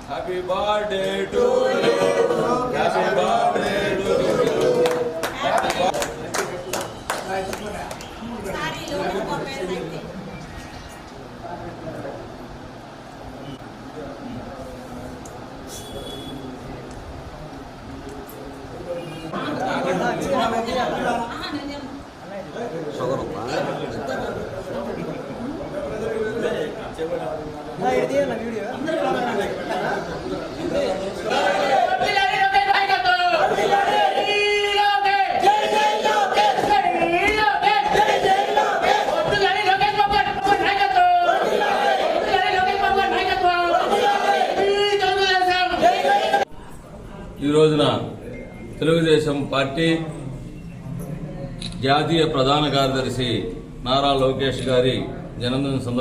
Happy birthday to you. Happy birthday to you. ఈ రోజున Telugu Desam party జాతీయ ప్రధాన కార్యదర్శి నారా లోకేష్ గారి జన్మదిన సందర్భంగా